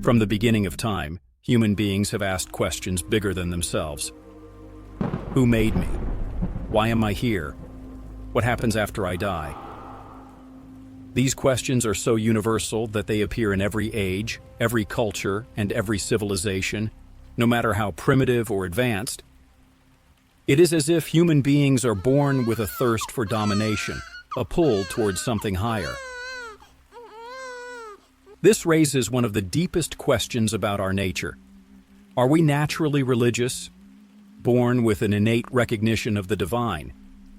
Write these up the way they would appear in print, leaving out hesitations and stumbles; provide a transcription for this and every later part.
From the beginning of time, human beings have asked questions bigger than themselves. Who made me? Why am I here? What happens after I die? These questions are so universal that they appear in every age, every culture, and every civilization, no matter how primitive or advanced. It is as if human beings are born with a thirst for domination, a pull towards something higher. This raises one of the deepest questions about our nature. Are we naturally religious, born with an innate recognition of the divine?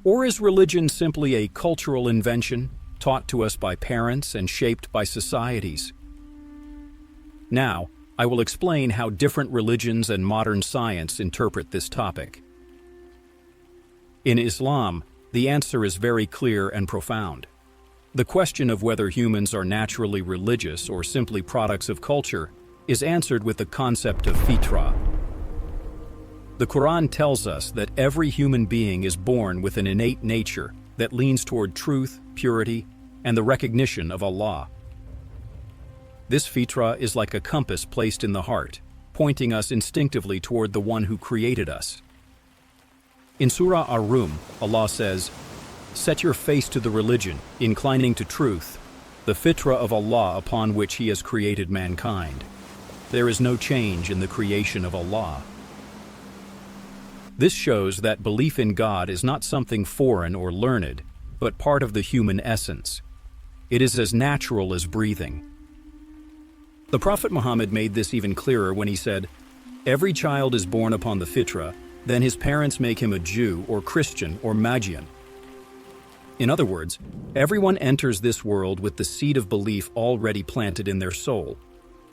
Or is religion simply a cultural invention, taught to us by parents and shaped by societies? Now, I will explain how different religions and modern science interpret this topic. In Islam, the answer is very clear and profound. The question of whether humans are naturally religious or simply products of culture is answered with the concept of fitrah. The Qur'an tells us that every human being is born with an innate nature that leans toward truth, purity, and the recognition of Allah. This fitrah is like a compass placed in the heart, pointing us instinctively toward the one who created us. In Surah Ar-Rum, Allah says, "Set your face to the religion, inclining to truth, the fitrah of Allah upon which He has created mankind. There is no change in the creation of Allah." This shows that belief in God is not something foreign or learned, but part of the human essence. It is as natural as breathing. The Prophet Muhammad made this even clearer when he said, "Every child is born upon the fitrah, then his parents make him a Jew or Christian or Magian." In other words, everyone enters this world with the seed of belief already planted in their soul,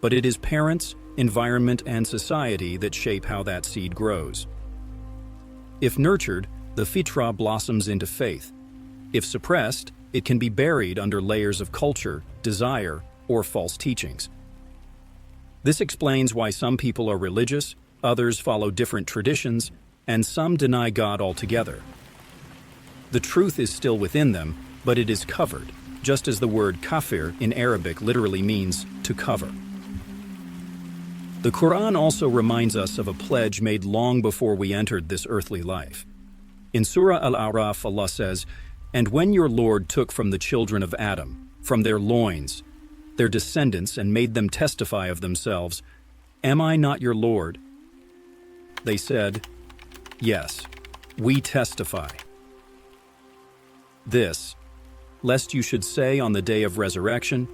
but it is parents, environment, and society that shape how that seed grows. If nurtured, the fitrah blossoms into faith. If suppressed, it can be buried under layers of culture, desire, or false teachings. This explains why some people are religious, others follow different traditions, and some deny God altogether. The truth is still within them, but it is covered, just as the word kafir in Arabic literally means to cover. The Qur'an also reminds us of a pledge made long before we entered this earthly life. In Surah Al-A'raf, Allah says, "And when your Lord took from the children of Adam, from their loins, their descendants, and made them testify of themselves, 'Am I not your Lord?' They said, 'Yes, we testify.' This, lest you should say on the day of resurrection,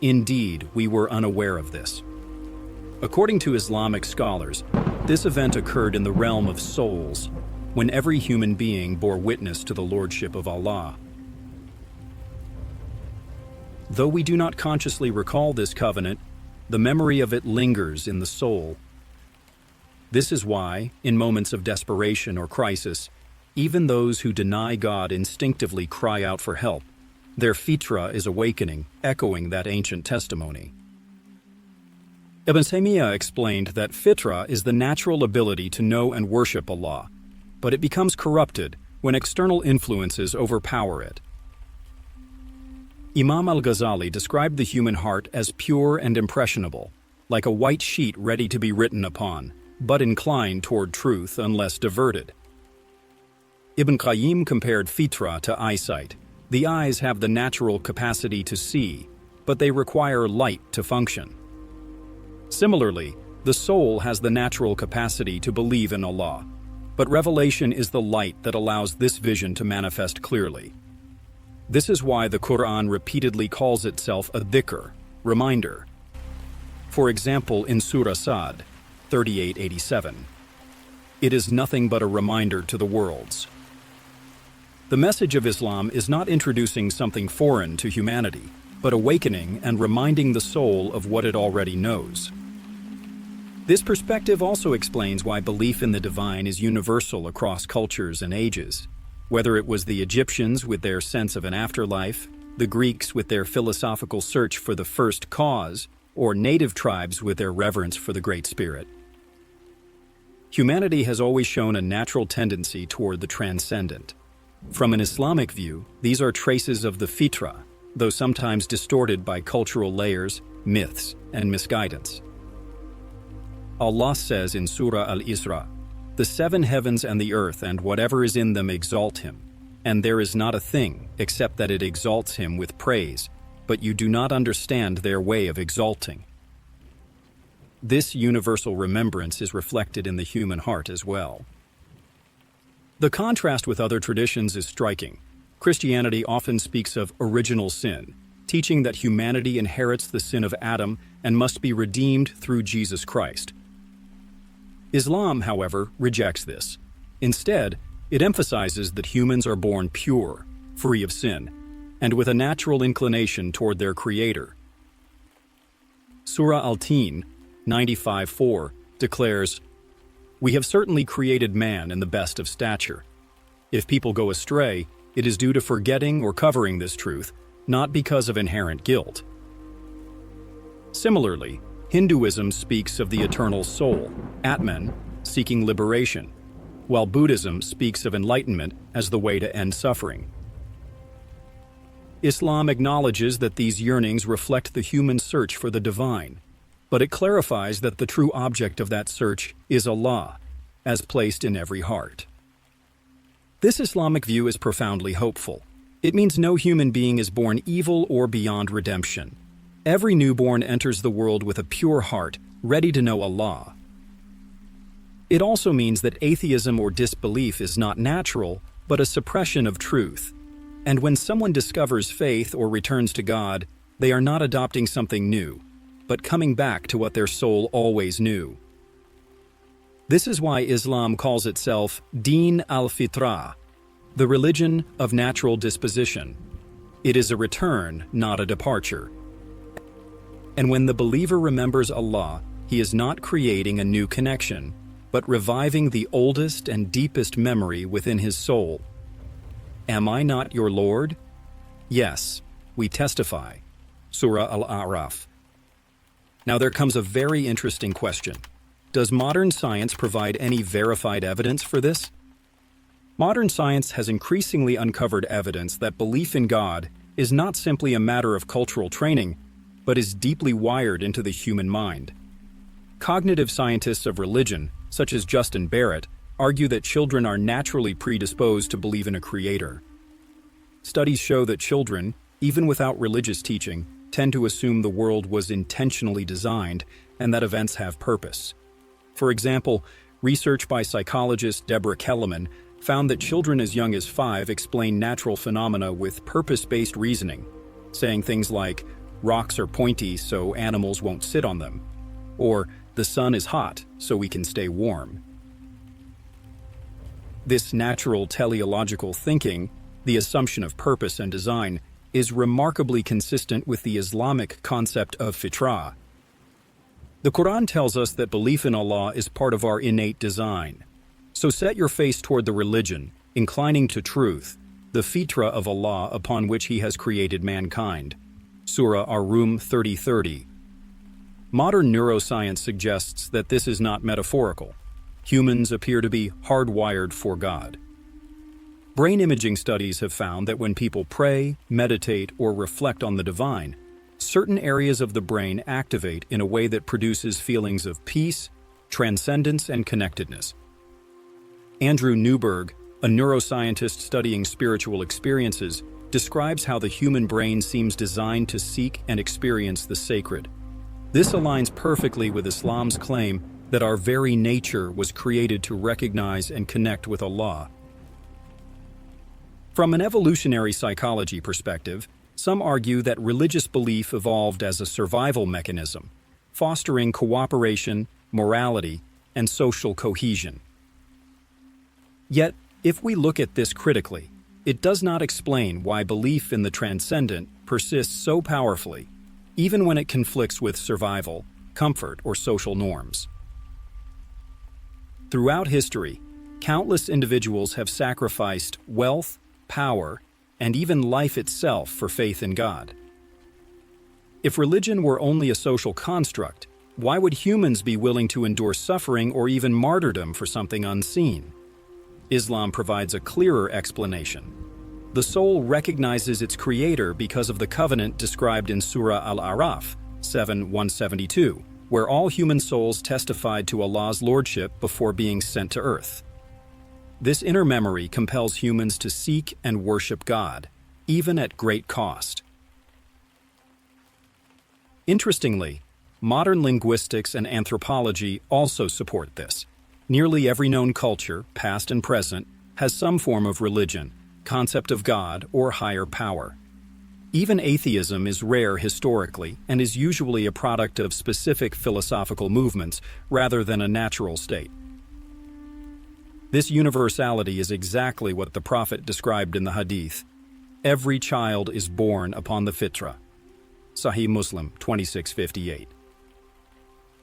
'Indeed, we were unaware of this.'" According to Islamic scholars, this event occurred in the realm of souls, when every human being bore witness to the lordship of Allah. Though we do not consciously recall this covenant, the memory of it lingers in the soul. This is why, in moments of desperation or crisis, even those who deny God instinctively cry out for help. Their fitrah is awakening, echoing that ancient testimony. Ibn Taymiyyah explained that fitrah is the natural ability to know and worship Allah, but it becomes corrupted when external influences overpower it. Imam al-Ghazali described the human heart as pure and impressionable, like a white sheet ready to be written upon, but inclined toward truth unless diverted. Ibn Qayyim compared fitrah to eyesight. The eyes have the natural capacity to see, but they require light to function. Similarly, the soul has the natural capacity to believe in Allah, but revelation is the light that allows this vision to manifest clearly. This is why the Qur'an repeatedly calls itself a dhikr, reminder. For example, in Surah Sad 38:87, "It is nothing but a reminder to the worlds." The message of Islam is not introducing something foreign to humanity, but awakening and reminding the soul of what it already knows. This perspective also explains why belief in the divine is universal across cultures and ages. Whether it was the Egyptians with their sense of an afterlife, the Greeks with their philosophical search for the first cause, or native tribes with their reverence for the Great Spirit. Humanity has always shown a natural tendency toward the transcendent. From an Islamic view, these are traces of the fitrah, though sometimes distorted by cultural layers, myths, and misguidance. Allah says in Surah Al-Isra, "The seven heavens and the earth and whatever is in them exalt him, and there is not a thing except that it exalts him with praise, but you do not understand their way of exalting." This universal remembrance is reflected in the human heart as well. The contrast with other traditions is striking. Christianity often speaks of original sin, teaching that humanity inherits the sin of Adam and must be redeemed through Jesus Christ. Islam, however, rejects this. Instead, it emphasizes that humans are born pure, free of sin, and with a natural inclination toward their Creator. Surah Al-Tin 95:4 declares, "We have certainly created man in the best of stature. If people go astray, it is due to forgetting or covering this truth, not because of inherent guilt." Similarly, Hinduism speaks of the eternal soul, Atman, seeking liberation, while Buddhism speaks of enlightenment as the way to end suffering. Islam acknowledges that these yearnings reflect the human search for the divine, but it clarifies that the true object of that search is Allah, as placed in every heart. This Islamic view is profoundly hopeful. It means no human being is born evil or beyond redemption. Every newborn enters the world with a pure heart, ready to know Allah. It also means that atheism or disbelief is not natural, but a suppression of truth. And when someone discovers faith or returns to God, they are not adopting something new, but coming back to what their soul always knew. This is why Islam calls itself Deen al-Fitrah, the religion of natural disposition. It is a return, not a departure. And when the believer remembers Allah, he is not creating a new connection, but reviving the oldest and deepest memory within his soul. Am I not your Lord? Yes, we testify. Surah Al-A'raf. Now there comes a very interesting question. Does modern science provide any verified evidence for this? Modern science has increasingly uncovered evidence that belief in God is not simply a matter of cultural training, but is deeply wired into the human mind. Cognitive scientists of religion, such as Justin Barrett, argue that children are naturally predisposed to believe in a creator. Studies show that children, even without religious teaching, tend to assume the world was intentionally designed and that events have purpose. For example, research by psychologist Deborah Kellerman found that children as young as 5 explain natural phenomena with purpose-based reasoning, saying things like, "Rocks are pointy so animals won't sit on them," or "The sun is hot so we can stay warm." This natural teleological thinking, the assumption of purpose and design, is remarkably consistent with the Islamic concept of fitrah. The Qur'an tells us that belief in Allah is part of our innate design. So set your face toward the religion, inclining to truth, the fitrah of Allah upon which He has created mankind. Surah Ar-Rum 30:30. Modern neuroscience suggests that this is not metaphorical. Humans appear to be hardwired for God. Brain imaging studies have found that when people pray, meditate, or reflect on the divine, certain areas of the brain activate in a way that produces feelings of peace, transcendence, and connectedness. Andrew Newberg, a neuroscientist studying spiritual experiences, describes how the human brain seems designed to seek and experience the sacred. This aligns perfectly with Islam's claim that our very nature was created to recognize and connect with Allah. From an evolutionary psychology perspective, some argue that religious belief evolved as a survival mechanism, fostering cooperation, morality, and social cohesion. Yet, if we look at this critically, it does not explain why belief in the transcendent persists so powerfully, even when it conflicts with survival, comfort, or social norms. Throughout history, countless individuals have sacrificed wealth, power, and even life itself for faith in God. If religion were only a social construct, why would humans be willing to endure suffering or even martyrdom for something unseen? Islam provides a clearer explanation. The soul recognizes its creator because of the covenant described in Surah Al-A'raf 7:172, where all human souls testified to Allah's lordship before being sent to earth. This inner memory compels humans to seek and worship God, even at great cost. Interestingly, modern linguistics and anthropology also support this. Nearly every known culture, past and present, has some form of religion, concept of God, or higher power. Even atheism is rare historically and is usually a product of specific philosophical movements rather than a natural state. This universality is exactly what the Prophet described in the Hadith. Every child is born upon the fitrah. Sahih Muslim 2658.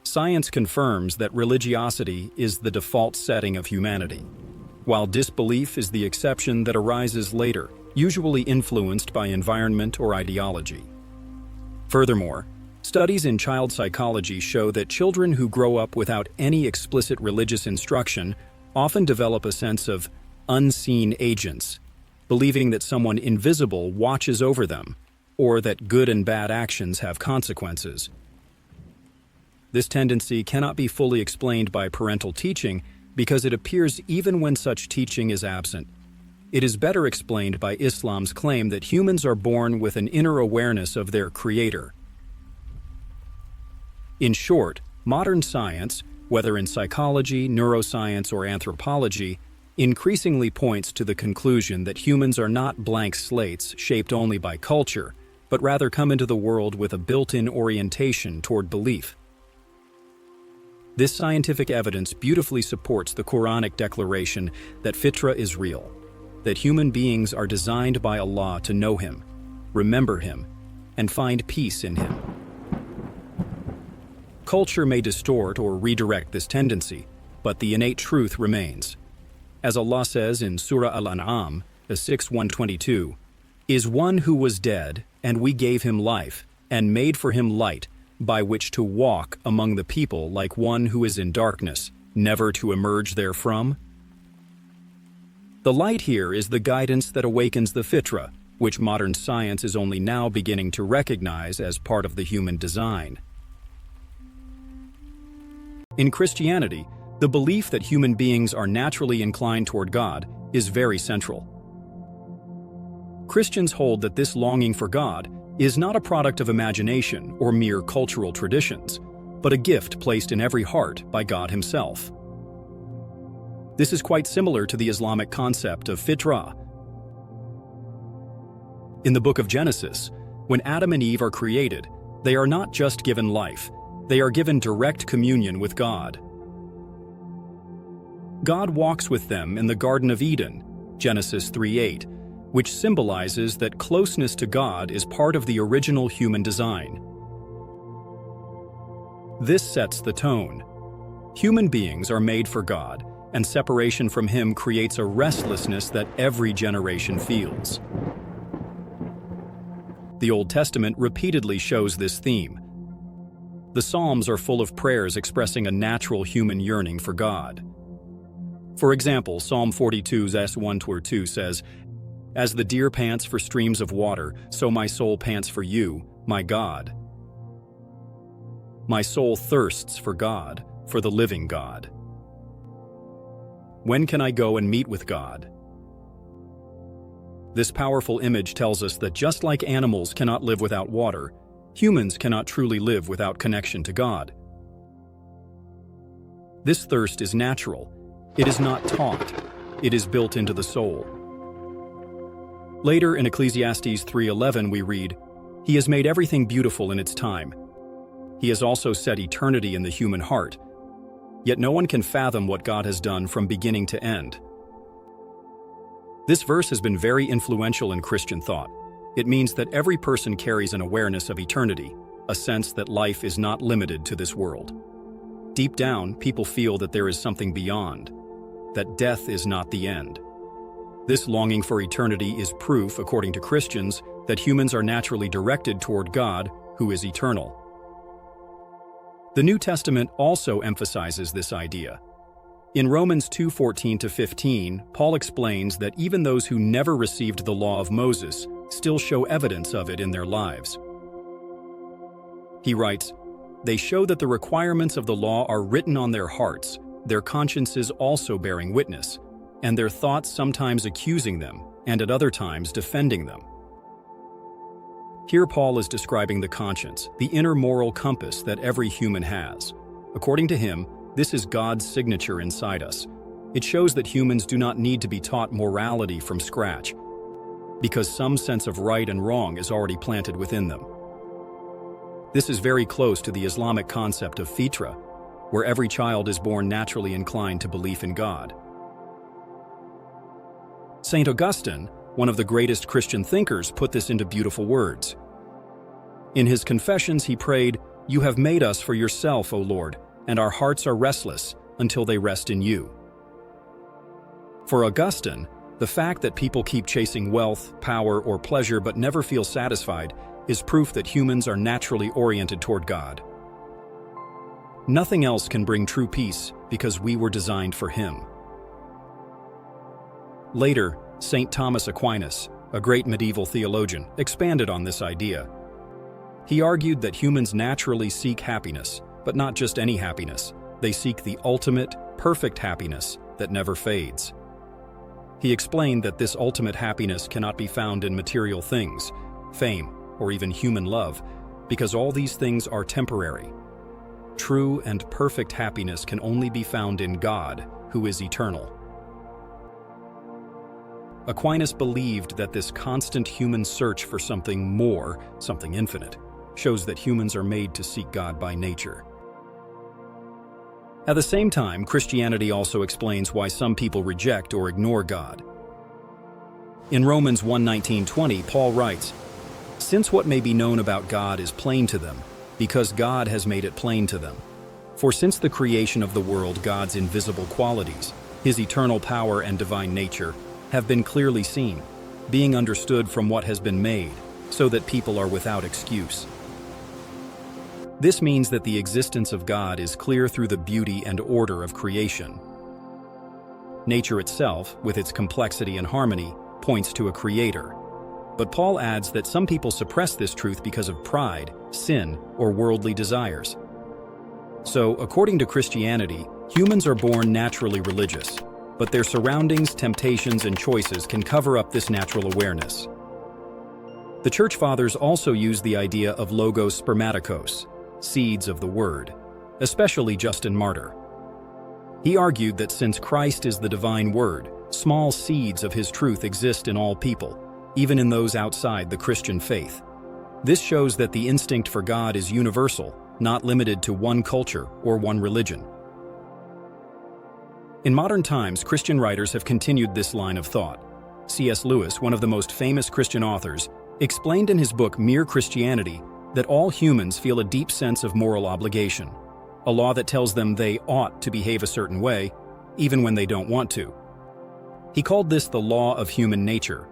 Science confirms that religiosity is the default setting of humanity, while disbelief is the exception that arises later, usually influenced by environment or ideology. Furthermore, studies in child psychology show that children who grow up without any explicit religious instruction often develop a sense of unseen agents, believing that someone invisible watches over them, or that good and bad actions have consequences. This tendency cannot be fully explained by parental teaching because it appears even when such teaching is absent. It is better explained by Islam's claim that humans are born with an inner awareness of their Creator. In short, modern science, whether in psychology, neuroscience, or anthropology, increasingly points to the conclusion that humans are not blank slates shaped only by culture, but rather come into the world with a built-in orientation toward belief. This scientific evidence beautifully supports the Quranic declaration that fitrah is real, that human beings are designed by Allah to know Him, remember Him, and find peace in Him. Culture may distort or redirect this tendency, but the innate truth remains. As Allah says in Surah Al-An'am, 6:122, "Is one who was dead, and we gave him life, and made for him light, by which to walk among the people like one who is in darkness, never to emerge therefrom?" The light here is the guidance that awakens the fitrah, which modern science is only now beginning to recognize as part of the human design. In Christianity, the belief that human beings are naturally inclined toward God is very central. Christians hold that this longing for God is not a product of imagination or mere cultural traditions, but a gift placed in every heart by God Himself. This is quite similar to the Islamic concept of fitrah. In the book of Genesis, when Adam and Eve are created, they are not just given life, they are given direct communion with God. God walks with them in the Garden of Eden, Genesis 3:8, which symbolizes that closeness to God is part of the original human design. This sets the tone. Human beings are made for God, and separation from Him creates a restlessness that every generation feels. The Old Testament repeatedly shows this theme. The Psalms are full of prayers expressing a natural human yearning for God. For example, Psalm 42:1-2 says, "As the deer pants for streams of water, so my soul pants for you, my God. My soul thirsts for God, for the living God. When can I go and meet with God?" This powerful image tells us that just like animals cannot live without water, humans cannot truly live without connection to God. This thirst is natural. It is not taught. It is built into the soul. Later in Ecclesiastes 3:11 we read, "He has made everything beautiful in its time. He has also set eternity in the human heart. Yet no one can fathom what God has done from beginning to end." This verse has been very influential in Christian thought. It means that every person carries an awareness of eternity, a sense that life is not limited to this world. Deep down, people feel that there is something beyond, that death is not the end. This longing for eternity is proof, according to Christians, that humans are naturally directed toward God, who is eternal. The New Testament also emphasizes this idea. In Romans 2:14-15, Paul explains that even those who never received the law of Moses still show evidence of it in their lives. He writes, They show that the requirements of the law are written on their hearts, their consciences also bearing witness, and their thoughts sometimes accusing them, and at other times defending them. Here Paul is describing the conscience, the inner moral compass that every human has. According to him, this is God's signature inside us. It shows that humans do not need to be taught morality from scratch, because some sense of right and wrong is already planted within them. This is very close to the Islamic concept of fitrah, where every child is born naturally inclined to belief in God. St. Augustine, one of the greatest Christian thinkers, put this into beautiful words. In his Confessions he prayed, "You have made us for yourself, O Lord, and our hearts are restless until they rest in you." For Augustine, the fact that people keep chasing wealth, power, or pleasure but never feel satisfied is proof that humans are naturally oriented toward God. Nothing else can bring true peace because we were designed for Him. Later, St. Thomas Aquinas, a great medieval theologian, expanded on this idea. He argued that humans naturally seek happiness, but not just any happiness. They seek the ultimate, perfect happiness that never fades. He explained that this ultimate happiness cannot be found in material things, fame, or even human love, because all these things are temporary. True and perfect happiness can only be found in God, who is eternal. Aquinas believed that this constant human search for something more, something infinite, shows that humans are made to seek God by nature. At the same time, Christianity also explains why some people reject or ignore God. In Romans 1:19-20, Paul writes, "Since what may be known about God is plain to them, because God has made it plain to them. For since the creation of the world, God's invisible qualities, His eternal power and divine nature, have been clearly seen, being understood from what has been made, so that people are without excuse." This means that the existence of God is clear through the beauty and order of creation. Nature itself, with its complexity and harmony, points to a creator. But Paul adds that some people suppress this truth because of pride, sin, or worldly desires. So, according to Christianity, humans are born naturally religious, but their surroundings, temptations, and choices can cover up this natural awareness. The Church Fathers also use the idea of logos spermatikos, seeds of the Word, especially Justin Martyr. He argued that since Christ is the divine Word, small seeds of His truth exist in all people, even in those outside the Christian faith. This shows that the instinct for God is universal, not limited to one culture or one religion. In modern times, Christian writers have continued this line of thought. C.S. Lewis, one of the most famous Christian authors, explained in his book Mere Christianity that all humans feel a deep sense of moral obligation, a law that tells them they ought to behave a certain way, even when they don't want to. He called this the law of human nature.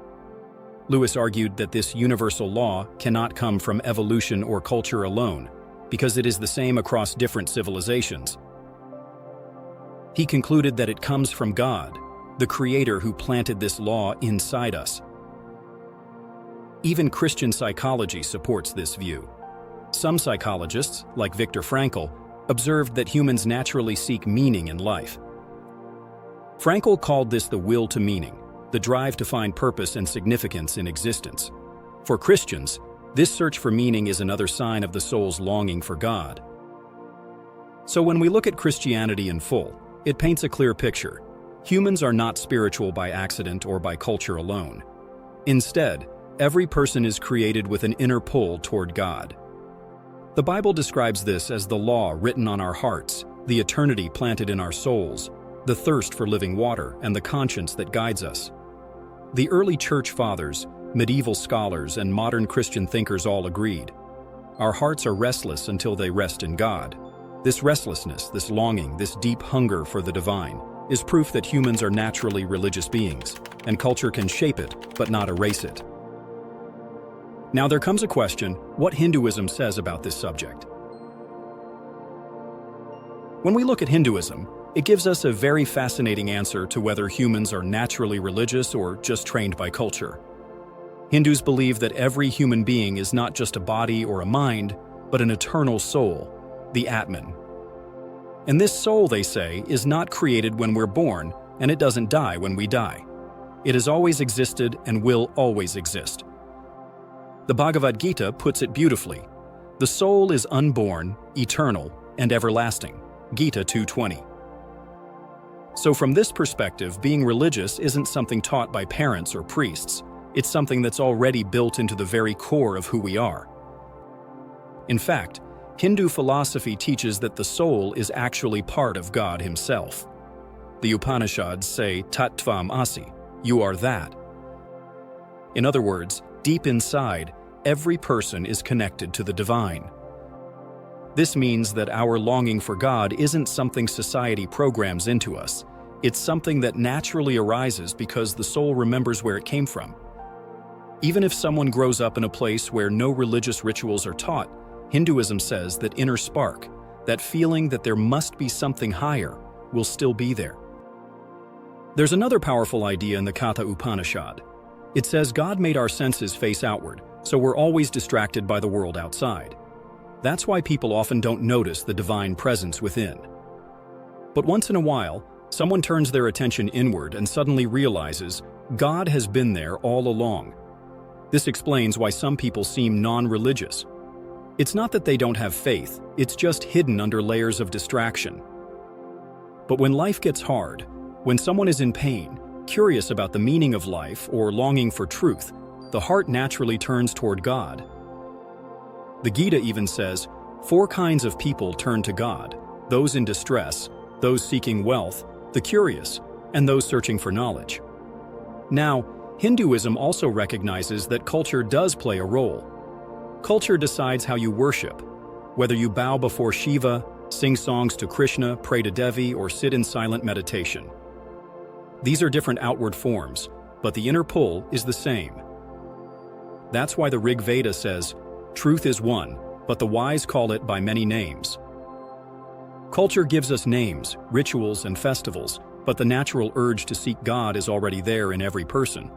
Lewis argued that this universal law cannot come from evolution or culture alone, because it is the same across different civilizations. He concluded that it comes from God, the Creator who planted this law inside us. Even Christian psychology supports this view. Some psychologists, like Viktor Frankl, observed that humans naturally seek meaning in life. Frankl called this the will to meaning, the drive to find purpose and significance in existence. For Christians, this search for meaning is another sign of the soul's longing for God. So when we look at Christianity in full, it paints a clear picture. Humans are not spiritual by accident or by culture alone. Instead, every person is created with an inner pull toward God. The Bible describes this as the law written on our hearts, the eternity planted in our souls, the thirst for living water, and the conscience that guides us. The early church fathers, medieval scholars, and modern Christian thinkers all agreed. Our hearts are restless until they rest in God. This restlessness, this longing, this deep hunger for the divine, is proof that humans are naturally religious beings, and culture can shape it, but not erase it. Now there comes a question, what Hinduism says about this subject. When we look at Hinduism, it gives us a very fascinating answer to whether humans are naturally religious or just trained by culture. Hindus believe that every human being is not just a body or a mind, but an eternal soul, the Atman. And this soul, they say, is not created when we're born, and it doesn't die when we die. It has always existed and will always exist. The Bhagavad Gita puts it beautifully. The soul is unborn, eternal, and everlasting. Gita 2:20. So from this perspective, being religious isn't something taught by parents or priests. It's something that's already built into the very core of who we are. In fact, Hindu philosophy teaches that the soul is actually part of God himself. The Upanishads say, Tat Tvam Asi, you are that. In other words, deep inside, every person is connected to the divine. This means that our longing for God isn't something society programs into us. It's something that naturally arises because the soul remembers where it came from. Even if someone grows up in a place where no religious rituals are taught, Hinduism says that inner spark, that feeling that there must be something higher, will still be there. There's another powerful idea in the Katha Upanishad. It says God made our senses face outward, so we're always distracted by the world outside. That's why people often don't notice the divine presence within. But once in a while, someone turns their attention inward and suddenly realizes God has been there all along. This explains why some people seem non-religious. It's not that they don't have faith, it's just hidden under layers of distraction. But when life gets hard, when someone is in pain, curious about the meaning of life, or longing for truth, the heart naturally turns toward God. The Gita even says, 4 kinds of people turn to God: those in distress, those seeking wealth, the curious, and those searching for knowledge. Now, Hinduism also recognizes that culture does play a role. Culture decides how you worship, whether you bow before Shiva, sing songs to Krishna, pray to Devi, or sit in silent meditation. These are different outward forms, but the inner pull is the same. That's why the Rig Veda says, truth is one, but the wise call it by many names. Culture gives us names, rituals, and festivals, but the natural urge to seek God is already there in every person.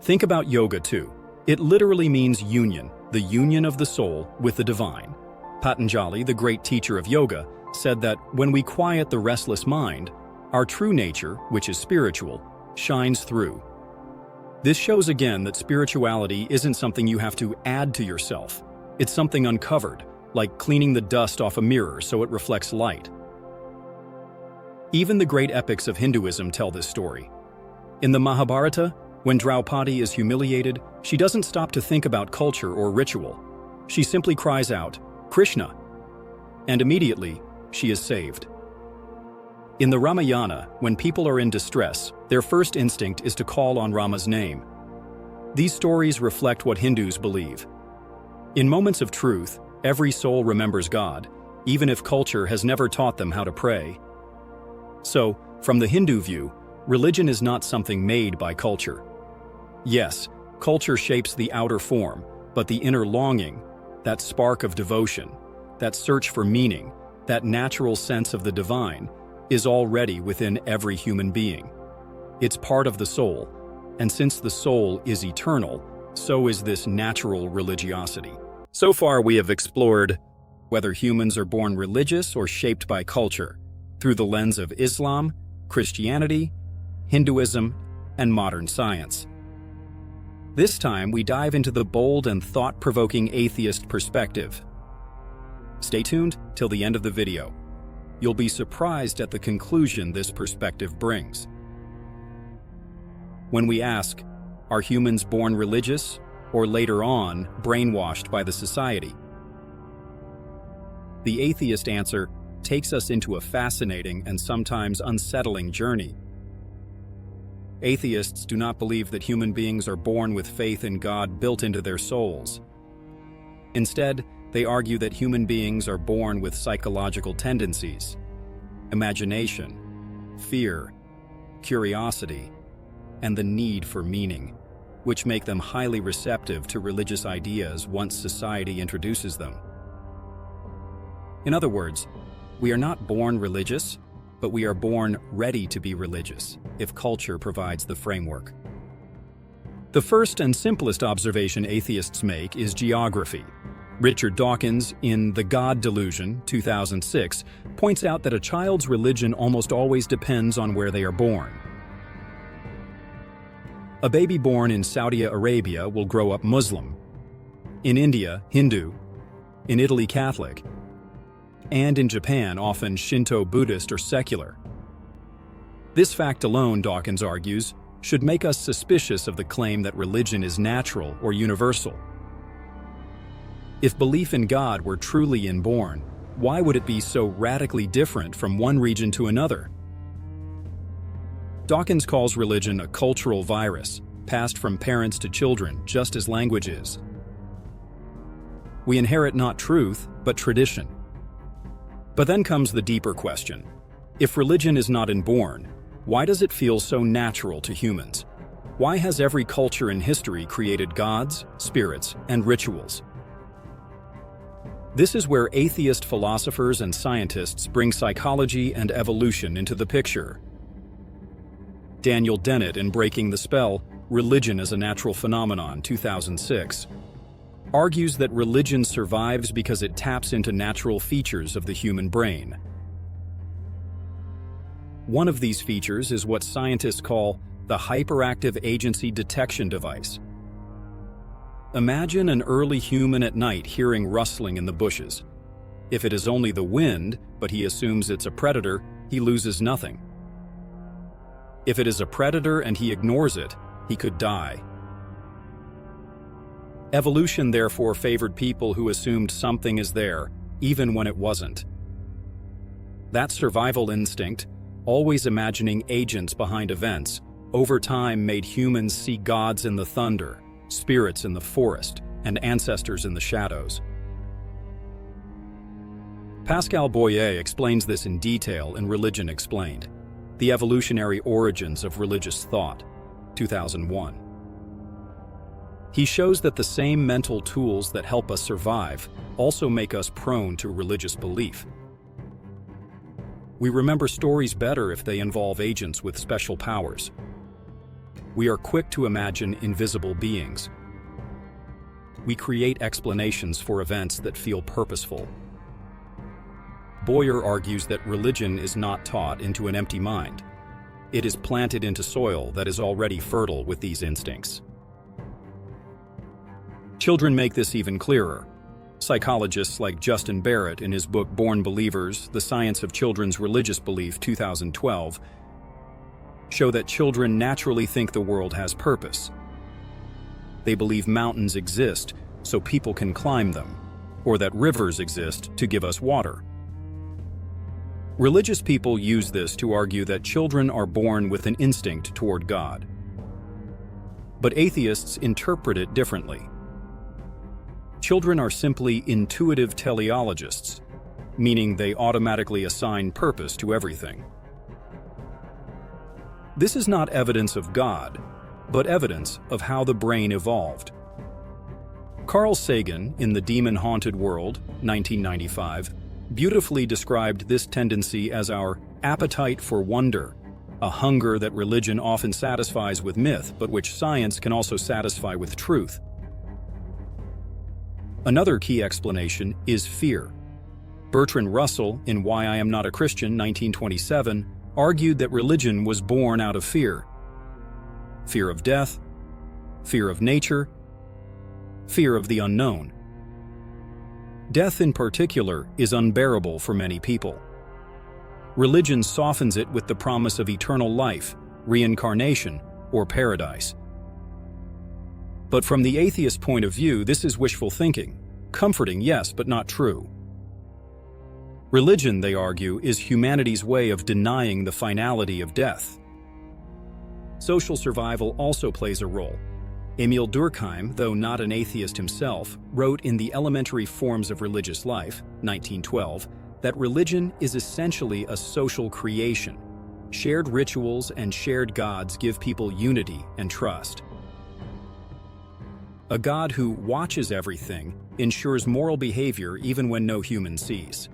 Think about yoga too. It literally means union, the union of the soul with the divine. Patanjali, the great teacher of yoga, said that when we quiet the restless mind, our true nature, which is spiritual, shines through. This shows again that spirituality isn't something you have to add to yourself. It's something uncovered, like cleaning the dust off a mirror so it reflects light. Even the great epics of Hinduism tell this story. In the Mahabharata, when Draupadi is humiliated, she doesn't stop to think about culture or ritual. She simply cries out, Krishna, and immediately she is saved. In the Ramayana, when people are in distress, their first instinct is to call on Rama's name. These stories reflect what Hindus believe. In moments of truth, every soul remembers God, even if culture has never taught them how to pray. So, from the Hindu view, religion is not something made by culture. Yes, culture shapes the outer form, but the inner longing, that spark of devotion, that search for meaning, that natural sense of the divine, is already within every human being. It's part of the soul, and since the soul is eternal, so is this natural religiosity. So far we have explored whether humans are born religious or shaped by culture, through the lens of Islam, Christianity, Hinduism, and modern science. This time we dive into the bold and thought-provoking atheist perspective. Stay tuned till the end of the video. You'll be surprised at the conclusion this perspective brings. When we ask, are humans born religious, or later on, brainwashed by the society? The atheist answer takes us into a fascinating and sometimes unsettling journey. Atheists do not believe that human beings are born with faith in God built into their souls. Instead, they argue that human beings are born with psychological tendencies, imagination, fear, curiosity, and the need for meaning, which make them highly receptive to religious ideas once society introduces them. In other words, we are not born religious, but we are born ready to be religious if culture provides the framework. The first and simplest observation atheists make is geography. Richard Dawkins, in The God Delusion, 2006, points out that a child's religion almost always depends on where they are born. A baby born in Saudi Arabia will grow up Muslim, in India, Hindu, in Italy, Catholic, and in Japan, often Shinto, Buddhist, or secular. This fact alone, Dawkins argues, should make us suspicious of the claim that religion is natural or universal. If belief in God were truly inborn, why would it be so radically different from one region to another? Dawkins calls religion a cultural virus, passed from parents to children, just as language is. We inherit not truth, but tradition. But then comes the deeper question. If religion is not inborn, why does it feel so natural to humans? Why has every culture in history created gods, spirits, and rituals? This is where atheist philosophers and scientists bring psychology and evolution into the picture. Daniel Dennett, in Breaking the Spell, Religion as a Natural Phenomenon, 2006, argues that religion survives because it taps into natural features of the human brain. One of these features is what scientists call the hyperactive agency detection device. Imagine an early human at night hearing rustling in the bushes. If it is only the wind, but he assumes it's a predator, he loses nothing. If it is a predator and he ignores it, he could die. Evolution therefore favored people who assumed something is there, even when it wasn't. That survival instinct, always imagining agents behind events, over time made humans see gods in the thunder, spirits in the forest, and ancestors in the shadows. Pascal Boyer explains this in detail in Religion Explained: The Evolutionary Origins of Religious Thought, 2001. He shows that the same mental tools that help us survive also make us prone to religious belief. We remember stories better if they involve agents with special powers. We are quick to imagine invisible beings. We create explanations for events that feel purposeful. Boyer argues that religion is not taught into an empty mind. It is planted into soil that is already fertile with these instincts. Children make this even clearer. Psychologists like Justin Barrett, in his book Born Believers: The Science of Children's Religious Belief, 2012, show that children naturally think the world has purpose. They believe mountains exist so people can climb them, or that rivers exist to give us water. Religious people use this to argue that children are born with an instinct toward God. But atheists interpret it differently. Children are simply intuitive teleologists, meaning they automatically assign purpose to everything. This is not evidence of God, but evidence of how the brain evolved. Carl Sagan, in The Demon-Haunted World, 1995, beautifully described this tendency as our appetite for wonder, a hunger that religion often satisfies with myth, but which science can also satisfy with truth. Another key explanation is fear. Bertrand Russell, in Why I Am Not a Christian, 1927, argued that religion was born out of fear. Fear of death, fear of nature, fear of the unknown. Death in particular is unbearable for many people. Religion softens it with the promise of eternal life, reincarnation, or paradise. But from the atheist point of view, this is wishful thinking. Comforting, yes, but not true. Religion, they argue, is humanity's way of denying the finality of death. Social survival also plays a role. Emil Durkheim, though not an atheist himself, wrote in The Elementary Forms of Religious Life, 1912, that religion is essentially a social creation. Shared rituals and shared gods give people unity and trust. A God who watches everything ensures moral behavior even when no human sees.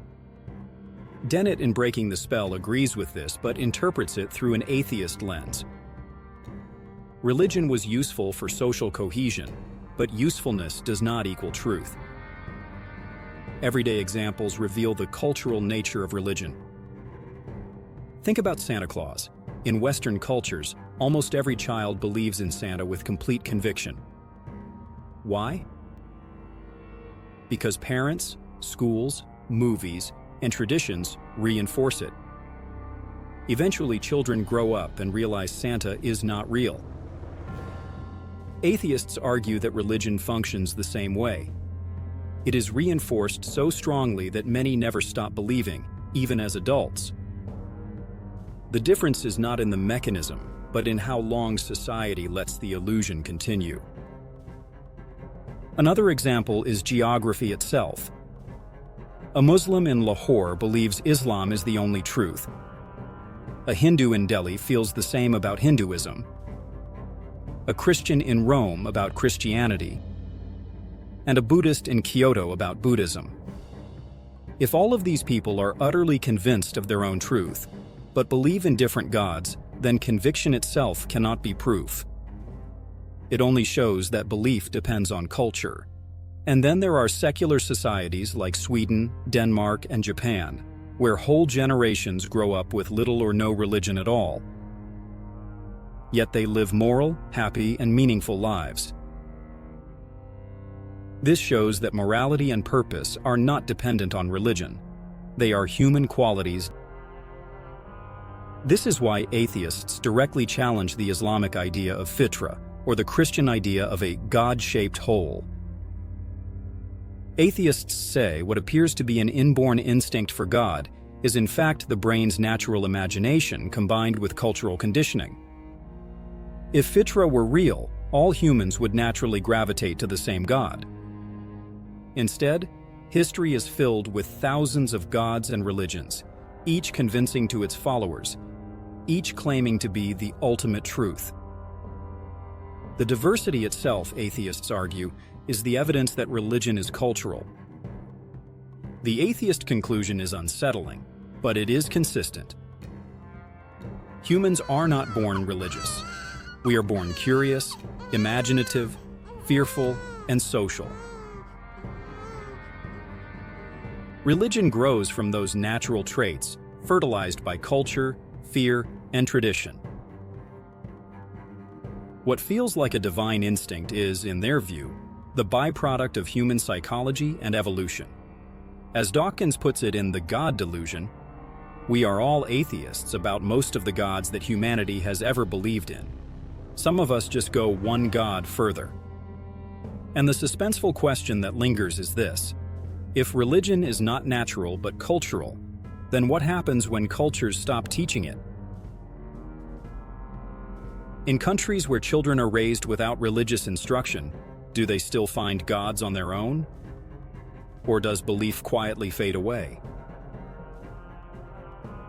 Dennett, in Breaking the Spell, agrees with this but interprets it through an atheist lens. Religion was useful for social cohesion, but usefulness does not equal truth. Everyday examples reveal the cultural nature of religion. Think about Santa Claus. In Western cultures, almost every child believes in Santa with complete conviction. Why? Because parents, schools, movies, and traditions reinforce it. Eventually, children grow up and realize Santa is not real. Atheists argue that religion functions the same way. It is reinforced so strongly that many never stop believing, even as adults. The difference is not in the mechanism, but in how long society lets the illusion continue. Another example is geography itself. A Muslim in Lahore believes Islam is the only truth. A Hindu in Delhi feels the same about Hinduism. A Christian in Rome about Christianity. And a Buddhist in Kyoto about Buddhism. If all of these people are utterly convinced of their own truth, but believe in different gods, then conviction itself cannot be proof. It only shows that belief depends on culture. And then there are secular societies like Sweden, Denmark, and Japan, where whole generations grow up with little or no religion at all. Yet they live moral, happy, and meaningful lives. This shows that morality and purpose are not dependent on religion. They are human qualities. This is why atheists directly challenge the Islamic idea of fitrah, or the Christian idea of a God-shaped whole. Atheists say what appears to be an inborn instinct for God is in fact the brain's natural imagination combined with cultural conditioning. If fitrah were real, all humans would naturally gravitate to the same God. Instead, history is filled with thousands of gods and religions, each convincing to its followers, each claiming to be the ultimate truth. The diversity itself, atheists argue, is the evidence that religion is cultural. The atheist conclusion is unsettling, but it is consistent. Humans are not born religious. We are born curious, imaginative, fearful, and social. Religion grows from those natural traits, fertilized by culture, fear, and tradition. What feels like a divine instinct is, in their view, the byproduct of human psychology and evolution. As Dawkins puts it in The God Delusion, we are all atheists about most of the gods that humanity has ever believed in. Some of us just go one god further. And the suspenseful question that lingers is this: if religion is not natural but cultural, then what happens when cultures stop teaching it? In countries where children are raised without religious instruction, do they still find gods on their own? Or does belief quietly fade away?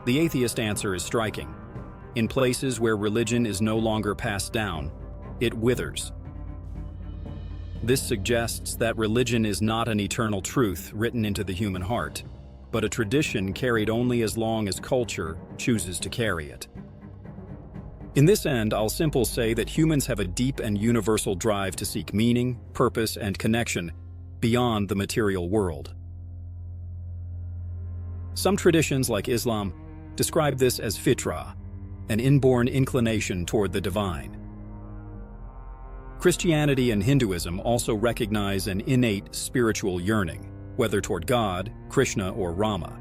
The atheist answer is striking. In places where religion is no longer passed down, it withers. This suggests that religion is not an eternal truth written into the human heart, but a tradition carried only as long as culture chooses to carry it. In this end, I'll simply say that humans have a deep and universal drive to seek meaning, purpose, and connection beyond the material world. Some traditions, like Islam, describe this as fitrah, an inborn inclination toward the divine. Christianity and Hinduism also recognize an innate spiritual yearning, whether toward God, Krishna, or Rama.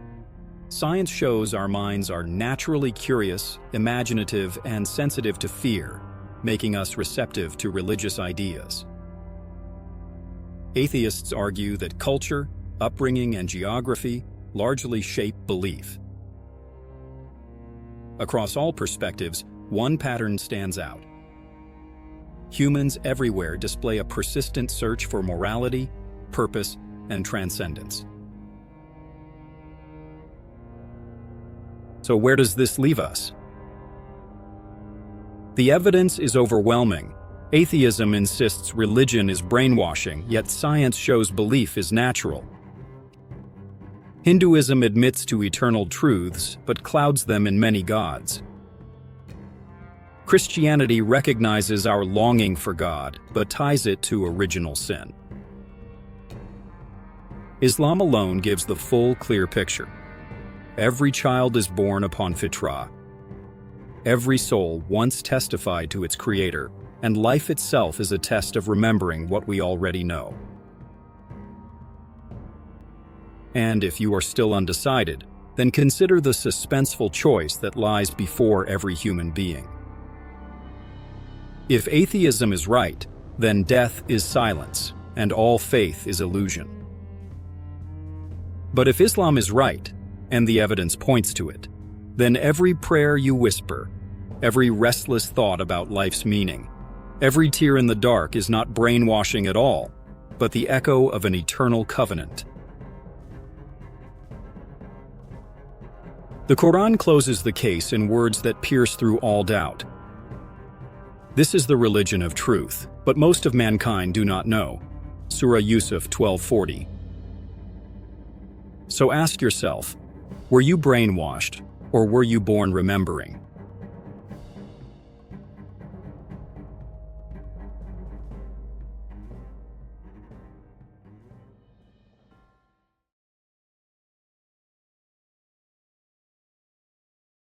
Science shows our minds are naturally curious, imaginative, and sensitive to fear, making us receptive to religious ideas. Atheists argue that culture, upbringing, and geography largely shape belief. Across all perspectives, one pattern stands out. Humans everywhere display a persistent search for morality, purpose, and transcendence. So where does this leave us? The evidence is overwhelming. Atheism insists religion is brainwashing, yet science shows belief is natural. Hinduism admits to eternal truths, but clouds them in many gods. Christianity recognizes our longing for God, but ties it to original sin. Islam alone gives the full, clear picture. Every child is born upon fitrah. Every soul once testified to its creator, and life itself is a test of remembering what we already know. And if you are still undecided, then consider the suspenseful choice that lies before every human being. If atheism is right, then death is silence, and all faith is illusion. But if Islam is right, and the evidence points to it, then every prayer you whisper, every restless thought about life's meaning, every tear in the dark is not brainwashing at all, but the echo of an eternal covenant. The Qur'an closes the case in words that pierce through all doubt. This is the religion of truth, but most of mankind do not know. Surah Yusuf 12:40. So ask yourself, were you brainwashed, or were you born remembering?